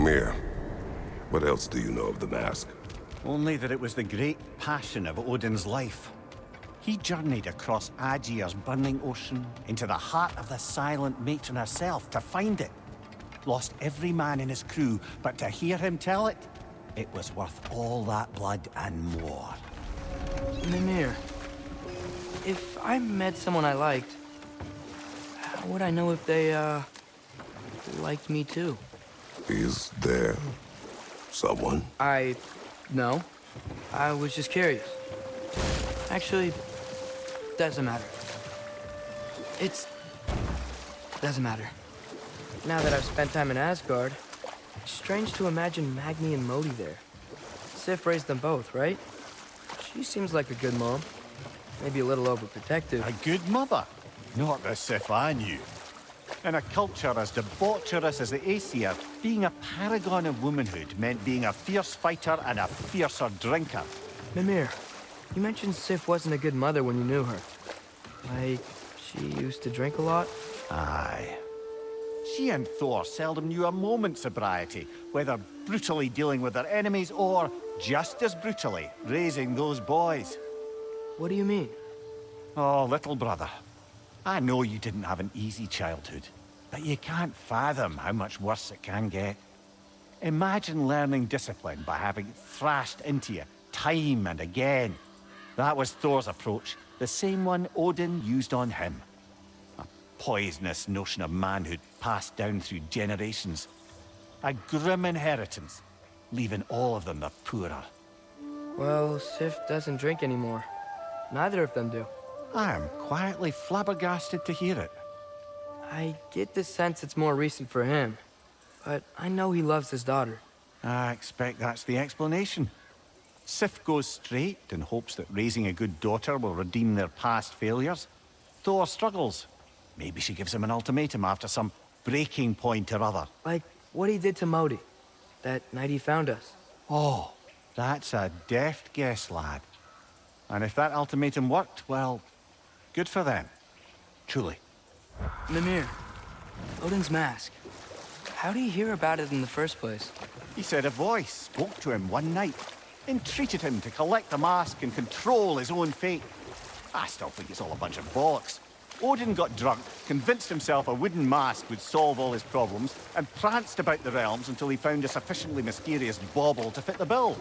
Mimir, what else do you know of the mask? Only that it was the great passion of Odin's life. He journeyed across Aegir's burning ocean into the heart of the silent matron herself to find it. Lost every man in his crew, but to hear him tell it, it was worth all that blood and more. Mimir, if I met someone I liked, how would I know if they, liked me too? Is there someone? No. I was just curious. Actually, doesn't matter. Doesn't matter. Now that I've spent time in Asgard, it's strange to imagine Magni and Modi there. Sif raised them both, right? She seems like a good mom. Maybe a little overprotective. A good mother? Not the Sif I knew. In a culture as debaucherous as the Aesir, being a paragon of womanhood meant being a fierce fighter and a fiercer drinker. Mimir, you mentioned Sif wasn't a good mother when you knew her. Like, she used to drink a lot? Aye. She and Thor seldom knew a moment's sobriety, whether brutally dealing with their enemies or, just as brutally, raising those boys. What do you mean? Oh, little brother. I know you didn't have an easy childhood, but you can't fathom how much worse it can get. Imagine learning discipline by having it thrashed into you time and again. That was Thor's approach, the same one Odin used on him. A poisonous notion of manhood passed down through generations. A grim inheritance, leaving all of them the poorer. Well, Sif doesn't drink anymore. Neither of them do. I am quietly flabbergasted to hear it. I get the sense it's more recent for him, but I know he loves his daughter. I expect that's the explanation. Sif goes straight in hopes that raising a good daughter will redeem their past failures. Thor struggles. Maybe she gives him an ultimatum after some breaking point or other. Like what he did to Modi, that night he found us. Oh, that's a deft guess, lad. And if that ultimatum worked, well, good for them. Truly. Mimir, Odin's mask. How did he hear about it in the first place? He said a voice spoke to him one night, entreated him to collect the mask and control his own fate. I still think it's all a bunch of bollocks. Odin got drunk, convinced himself a wooden mask would solve all his problems, and pranced about the realms until he found a sufficiently mysterious bauble to fit the bill.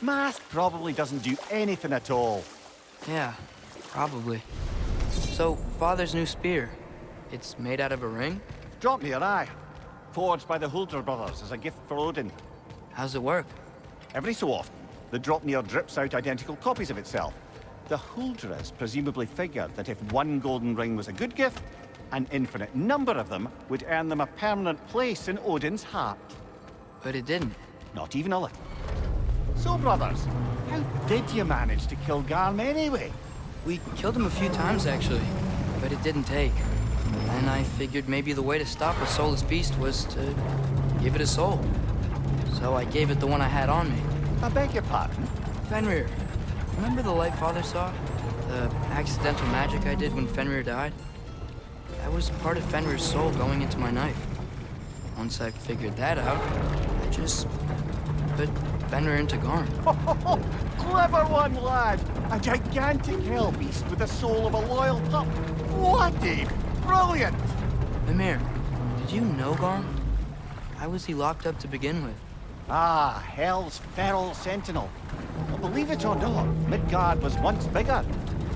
Mask probably doesn't do anything at all. Yeah, probably. So, Father's new spear, it's made out of a ring? Drop me your eye. Forged by the Huldra brothers as a gift for Odin. How's it work? Every so often, the Dropnir drips out identical copies of itself. The Huldras presumably figured that if one golden ring was a good gift, an infinite number of them would earn them a permanent place in Odin's heart. But it didn't. Not even a little. So, brothers, how did you manage to kill Garm anyway? We killed him a few times, actually, but it didn't take. And I figured maybe the way to stop a soulless beast was to give it a soul. So I gave it the one I had on me. I beg your pardon? Fenrir, remember the light Father saw? The accidental magic I did when Fenrir died? That was part of Fenrir's soul going into my knife. Once I figured that out, I just put Fenrir into Garm. Clever one, lad! A gigantic hell beast with the soul of a loyal pup. Bloody brilliant! Mimir, did you know Garm? How was he locked up to begin with? Ah, Hell's feral sentinel. Well, believe it or not, Midgard was once bigger.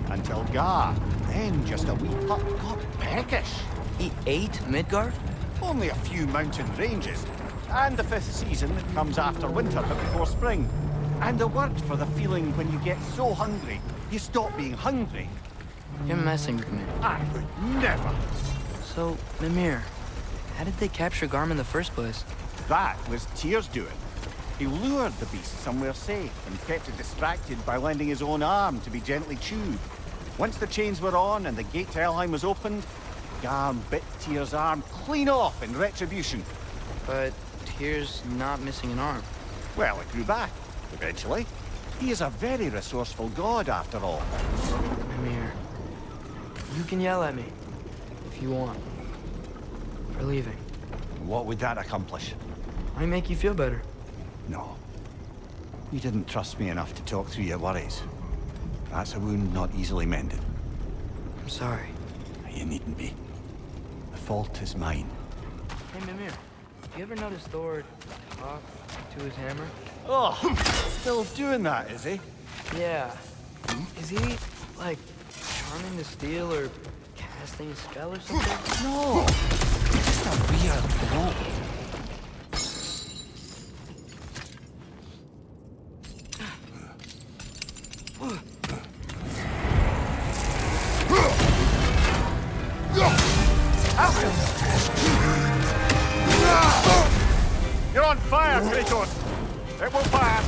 Until Gar, then just a wee pup, got peckish. He ate Midgard? Only a few mountain ranges. And the fifth season that comes after winter but before spring. And the word for the feeling when you get so hungry, you stop being hungry. You're messing with me. I would never. So, Mimir, how did they capture Garm in the first place? That was Tyr's doing. He lured the beast somewhere safe and kept it distracted by lending his own arm to be gently chewed. Once the chains were on and the gate to Helheim was opened, Garm bit Tyr's arm clean off in retribution. But Tyr's not missing an arm. Well, it grew back, eventually. He is a very resourceful god, after all. Mimir, you can yell at me, if you want, for leaving. What would that accomplish? Might make you feel better. No. You didn't trust me enough to talk through your worries. That's a wound not easily mended. I'm sorry. You needn't be. The fault is mine. Hey, Mimir, you ever notice Thor talk to his hammer? Oh, still doing that, is he? Yeah. Is he, like, charming the steel or casting a spell or something? No! Just a weird bloke. You're on fire, Kratos! It will pass!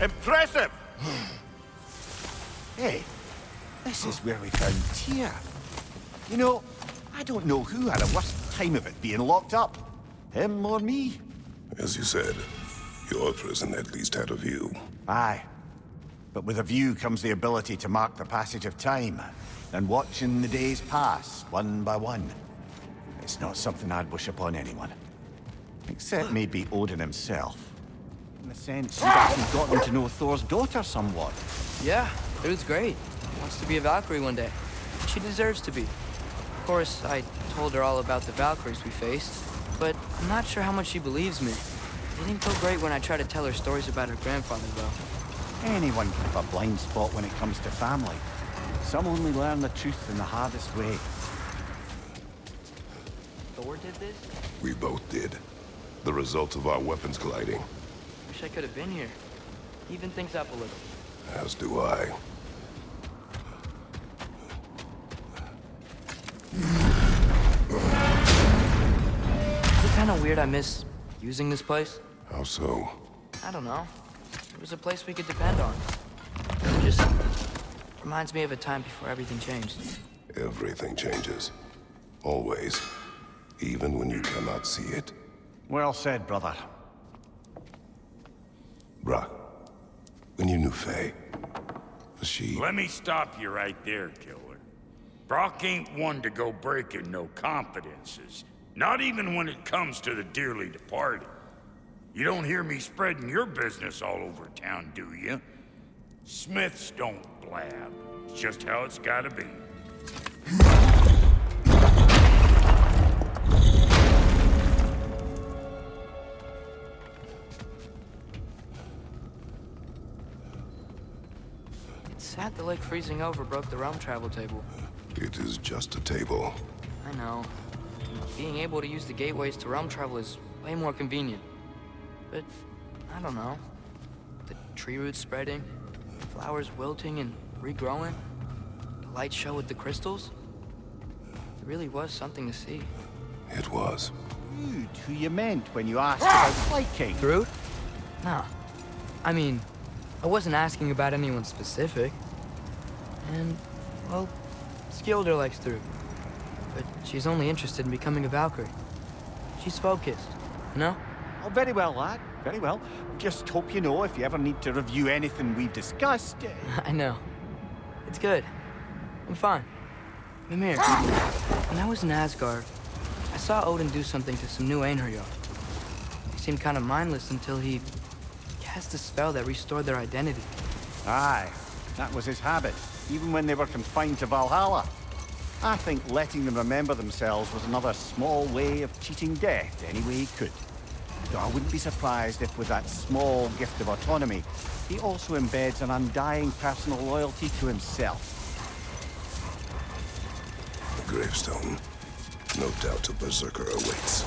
Impressive! Hey, this is where we found Tyr. You know, I don't know who had a worse time of it being locked up. Him or me? As you said, your prison at least had a view. Aye. But with a view comes the ability to mark the passage of time, and watching the days pass, one by one. It's not something I'd wish upon anyone. Except maybe Odin himself. In the sense he'd actually gotten to know Thor's daughter somewhat. Yeah, dude's great. Wants to be a Valkyrie one day. She deserves to be. Of course, I told her all about the Valkyries we faced, but I'm not sure how much she believes me. It didn't go great when I tried to tell her stories about her grandfather, though. Anyone can have a blind spot when it comes to family. Some only learn the truth in the hardest way. Thor did this? We both did. The result of our weapons colliding. Wish I could have been here. Even things up a little. As do I. Is it kind of weird I miss using this place? How so? I don't know. It was a place we could depend on. It just reminds me of a time before everything changed. Everything changes. Always. Even when you cannot see it. Well said, brother. Bruh, when you knew Faye, was she... Let me stop you right there, killer. Brock ain't one to go breaking no confidences. Not even when it comes to the dearly departed. You don't hear me spreading your business all over town, do you? Smiths don't blab. It's just how it's gotta be. It's sad the lake freezing over broke the realm travel table. It is just a table. I know. Being able to use the gateways to realm travel is way more convenient. But, I don't know. The tree roots spreading, flowers wilting and regrowing, the light show with the crystals. It really was something to see. It was. Rude, who you meant when you asked about Viking. Thrud? No. I mean, I wasn't asking about anyone specific. And, well, Skilder likes Thrud. But she's only interested in becoming a Valkyrie. She's focused, you know? Oh, very well, lad. Very well. Just hope you know if you ever need to review anything we've discussed. I know. It's good. I'm fine. Mimir, when I was in Asgard, I saw Odin do something to some new Einherjar. They seemed kind of mindless until he cast a spell that restored their identity. Aye, that was his habit, even when they were confined to Valhalla. I think letting them remember themselves was another small way of cheating death any way he could. Though I wouldn't be surprised if with that small gift of autonomy, he also embeds an undying personal loyalty to himself. The gravestone. No doubt a berserker awaits.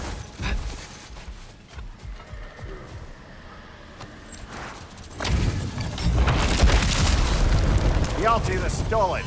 The altar is stolen.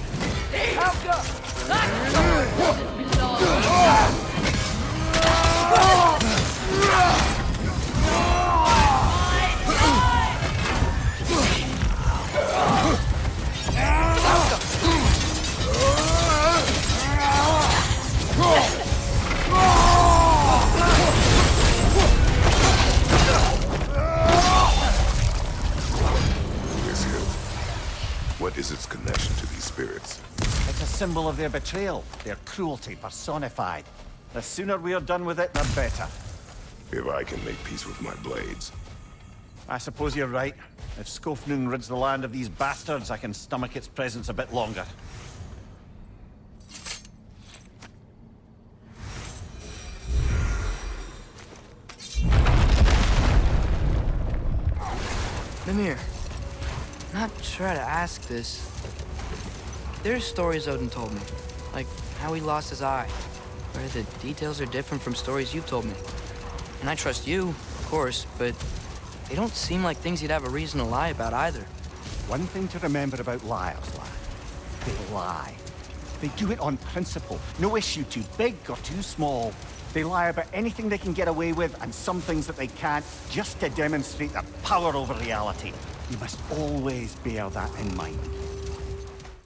This hill. What is its connection to these spirits? It's a symbol of their betrayal, their cruelty personified. The sooner we're done with it, the better. If I can make peace with my blades. I suppose you're right. If Skofnung rids the land of these bastards, I can stomach its presence a bit longer. Mimir, not try to ask this. There's stories Odin told me, like how he lost his eye, where the details are different from stories you've told me. And I trust you, of course, but they don't seem like things you'd have a reason to lie about either. One thing to remember about liars, lad. They lie. They do it on principle. No issue too big or too small. They lie about anything they can get away with and some things that they can't, just to demonstrate their power over reality. You must always bear that in mind.